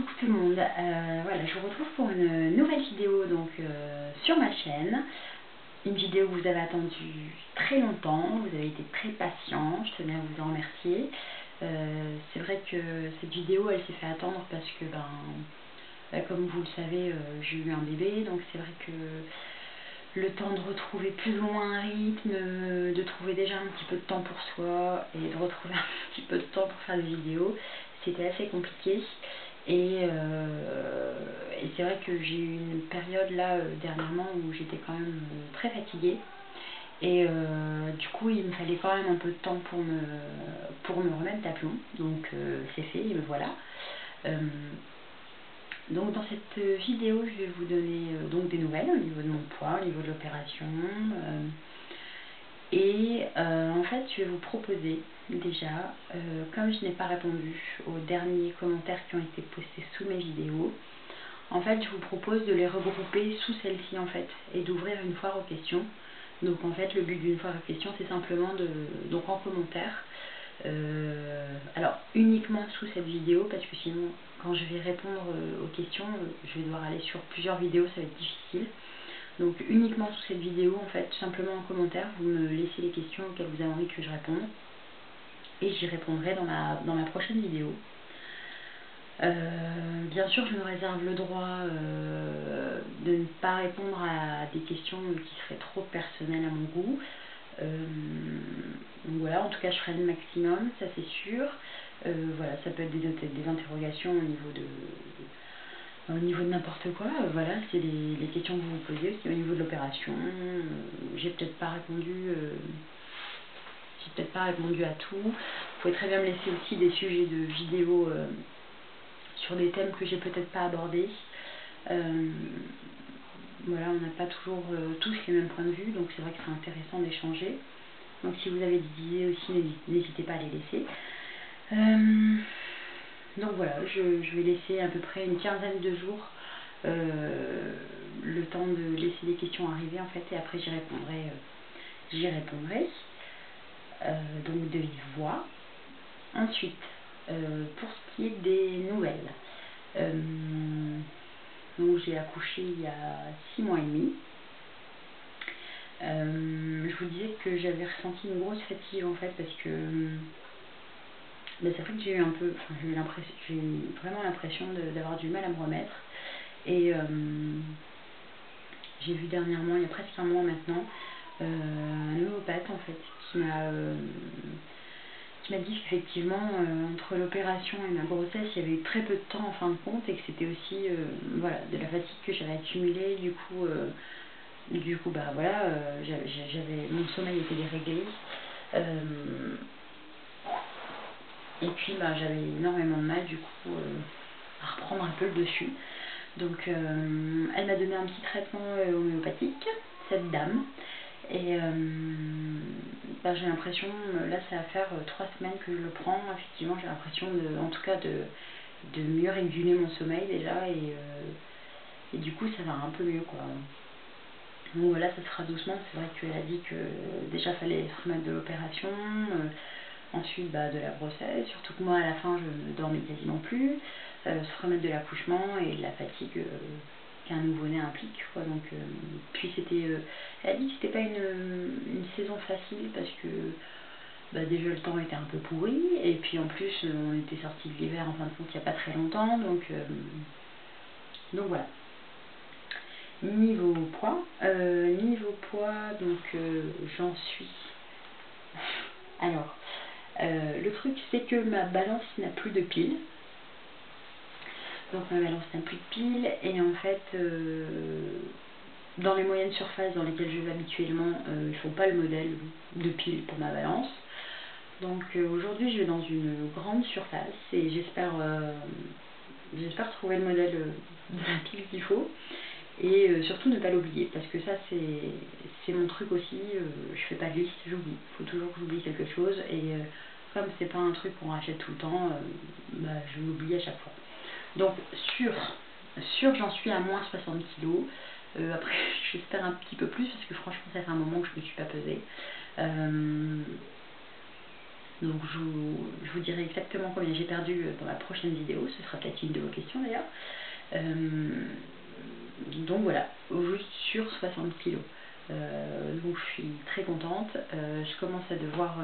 Coucou tout le monde, voilà, je vous retrouve pour une nouvelle vidéo donc sur ma chaîne. Une vidéo que vous avez attendue très longtemps, vous avez été très patient, je tenais à vous en remercier. C'est vrai que cette vidéo elle s'est fait attendre parce que comme vous le savez, j'ai eu un bébé, donc c'est vrai que le temps de retrouver plus ou moins un rythme, de trouver déjà un petit peu de temps pour soi et de retrouver un petit peu de temps pour faire des vidéos, c'était assez compliqué. Et c'est vrai que j'ai eu une période là dernièrement où j'étais quand même très fatiguée. Et du coup il me fallait quand même un peu de temps pour me remettre d'aplomb. Donc c'est fait, et me voilà. Donc dans cette vidéo je vais vous donner donc des nouvelles au niveau de mon poids, au niveau de l'opération. En fait je vais vous proposer déjà, comme je n'ai pas répondu aux derniers commentaires qui ont été postés sous mes vidéos, en fait je vous propose de les regrouper sous celle-ci en fait et d'ouvrir une foire aux questions. Donc en fait le but d'une foire aux questions c'est simplement donc en commentaire, alors uniquement sous cette vidéo parce que sinon quand je vais répondre aux questions je vais devoir aller sur plusieurs vidéos, ça va être difficile. Donc uniquement sous cette vidéo en fait, simplement en commentaire vous me laissez les questions auxquelles vous avez envie que je réponde et j'y répondrai dans ma prochaine vidéo. Bien sûr je me réserve le droit de ne pas répondre à des questions qui seraient trop personnelles à mon goût. Donc voilà, en tout cas je ferai le maximum, ça c'est sûr. Voilà, ça peut être des interrogations au niveau de n'importe quoi. Voilà, c'est les questions que vous vous posez aussi au niveau de l'opération. J'ai peut-être pas répondu à tout. Vous pouvez très bien me laisser aussi des sujets de vidéos sur des thèmes que j'ai peut-être pas abordés. Voilà, on n'a pas toujours tous les mêmes points de vue, donc c'est vrai que c'est intéressant d'échanger. Donc si vous avez des idées aussi, n'hésitez pas à les laisser. Donc voilà, je vais laisser à peu près une quinzaine de jours le temps de laisser les questions arriver en fait, et après j'y répondrai. Donc de vive voix. Ensuite, pour ce qui est des nouvelles, donc j'ai accouché il y a 6 mois et demi. Je vous disais que j'avais ressenti une grosse fatigue en fait parce que c'est vrai que j'ai eu vraiment l'impression d'avoir du mal à me remettre. Et j'ai vu dernièrement, il y a presque un mois maintenant, un homéopathe en fait qui m'a dit qu'effectivement entre l'opération et ma grossesse il y avait eu très peu de temps en fin de compte, et que c'était aussi voilà, de la fatigue que j'avais accumulée. Du coup voilà, mon sommeil était déréglé, et puis j'avais énormément de mal du coup à reprendre un peu le dessus. Donc elle m'a donné un petit traitement homéopathique, cette dame, et j'ai l'impression, là ça va faire 3 semaines que je le prends. Effectivement j'ai l'impression en tout cas de mieux réguler mon sommeil déjà, et du coup ça va un peu mieux quoi. Donc voilà, ça se fera doucement. C'est vrai qu'elle a dit que déjà fallait se remettre de l'opération, ensuite de la grossesse, surtout que moi à la fin je ne dormais quasiment plus, se remettre de l'accouchement et de la fatigue qu'un nouveau-né implique quoi. Donc puis elle a dit que c'était pas une saison facile parce que déjà le temps était un peu pourri, et puis en plus on était sorti de l'hiver en fin de compte il n'y a pas très longtemps, donc voilà. Niveau poids, donc j'en suis. Alors, le truc c'est que ma balance n'a plus de pile. Donc ma balance n'a plus de pile, et en fait, dans les moyennes surfaces dans lesquelles je vais habituellement, il ne faut pas le modèle de pile pour ma balance. Donc aujourd'hui je vais dans une grande surface et j'espère trouver le modèle de la pile qu'il faut. Et surtout ne pas l'oublier, parce que ça c'est mon truc aussi, je fais pas de liste, j'oublie, il faut toujours que j'oublie quelque chose, et comme c'est pas un truc qu'on rachète tout le temps, je l'oublie à chaque fois. Donc sûr j'en suis à moins 60 kg, après j'espère un petit peu plus parce que franchement ça fait un moment que je me suis pas pesée. Donc je vous dirai exactement combien j'ai perdu dans la prochaine vidéo, ce sera peut-être une de vos questions d'ailleurs. Donc voilà, juste sur 60 kilos. Donc je suis très contente. Je commence à devoir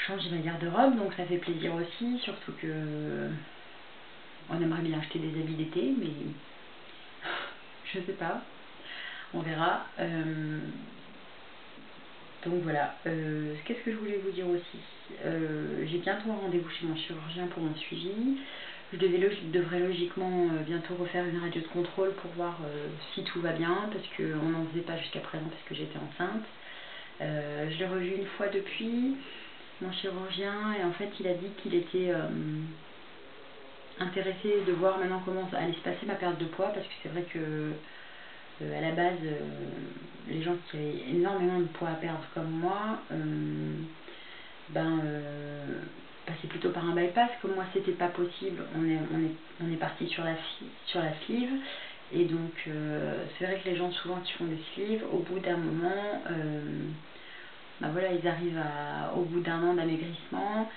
changer ma garde-robe, donc ça fait plaisir aussi, surtout que on aimerait bien acheter des habits d'été, mais je sais pas, on verra. Donc voilà, qu'est-ce que je voulais vous dire aussi, j'ai bientôt un rendez-vous chez mon chirurgien pour mon suivi. Je devrais logiquement bientôt refaire une radio de contrôle pour voir si tout va bien, parce qu'on n'en faisait pas jusqu'à présent parce que j'étais enceinte. Je l'ai revu une fois depuis, mon chirurgien, et en fait il a dit qu'il était intéressé de voir maintenant comment allait se passer ma perte de poids, parce que c'est vrai que à la base, les gens qui avaient énormément de poids à perdre comme moi, passaient plutôt par un bypass. Comme moi c'était pas possible, on est parti sur la sleeve, et donc c'est vrai que les gens souvent qui font des sleeves, au bout d'un moment, voilà, ils arrivent au bout d'un an d'amaigrissement,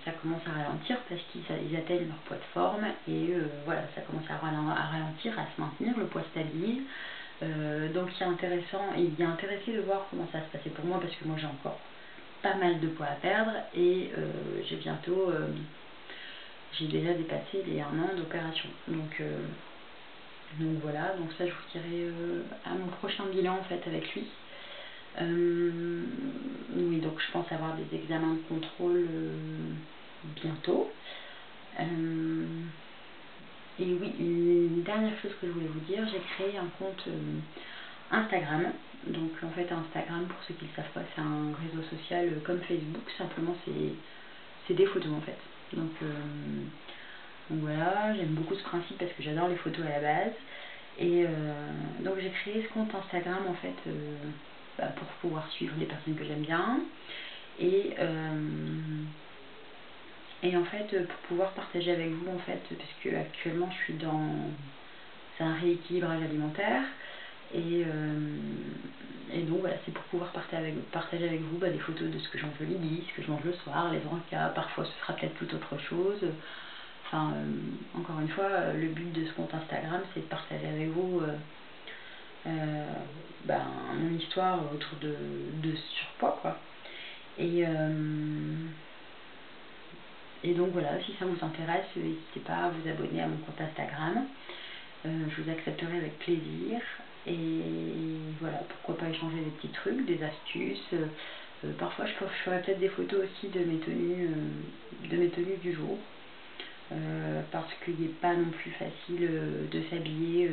ça commence à ralentir parce qu'ils atteignent leur poids de forme, et voilà, ça commence à ralentir, à se maintenir, le poids stabilise. Donc il est intéressé de voir comment ça se passait pour moi, parce que moi j'ai encore pas mal de poids à perdre, et j'ai déjà dépassé les 1 an d'opération. Donc voilà, donc ça je vous dirai à mon prochain bilan en fait avec lui. Oui, donc je pense avoir des examens de contrôle bientôt. Et oui, une dernière chose que je voulais vous dire, j'ai créé un compte Instagram. Donc en fait Instagram, pour ceux qui ne le savent pas, c'est un réseau social comme Facebook, simplement c'est des photos en fait. Donc voilà, j'aime beaucoup ce principe parce que j'adore les photos à la base. Et donc j'ai créé ce compte Instagram en fait pour pouvoir suivre les personnes que j'aime bien. Et en fait, pour pouvoir partager avec vous, en fait, parce que actuellement je suis dans un rééquilibrage alimentaire, et donc voilà, c'est pour pouvoir partager avec vous des photos de ce que je mange le midi, ce que je mange le soir, les encas, parfois ce sera peut-être tout autre chose. Enfin, encore une fois, le but de ce compte Instagram, c'est de partager avec vous mon histoire autour de surpoids, quoi. Et donc voilà, si ça vous intéresse, n'hésitez pas à vous abonner à mon compte Instagram. Je vous accepterai avec plaisir. Et voilà, pourquoi pas échanger des petits trucs, des astuces. Parfois je ferai peut-être des photos aussi de mes tenues du jour. Parce qu'il n'est pas non plus facile de s'habiller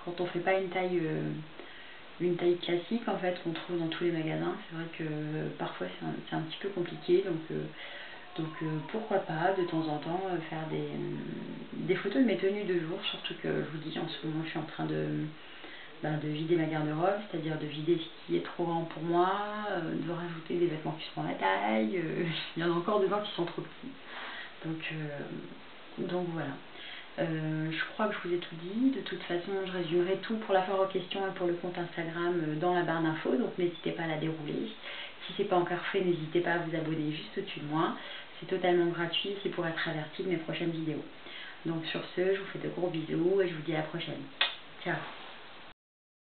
quand on fait pas une taille classique en fait qu'on trouve dans tous les magasins. C'est vrai que parfois c'est un petit peu compliqué, donc pourquoi pas de temps en temps faire des photos de mes tenues de jour, surtout que je vous dis en ce moment je suis en train de vider ma garde-robe, c'est-à-dire de vider ce qui est trop grand pour moi, de rajouter des vêtements qui sont à la taille, il y en a encore dedans qui sont trop petits. Donc voilà. Je crois que je vous ai tout dit. De toute façon, je résumerai tout pour la foire aux questions et pour le compte Instagram dans la barre d'infos, donc n'hésitez pas à la dérouler. Si ce n'est pas encore fait, n'hésitez pas à vous abonner juste au-dessus de moi. C'est totalement gratuit, c'est pour être averti de mes prochaines vidéos. Donc sur ce, je vous fais de gros bisous et je vous dis à la prochaine. Ciao.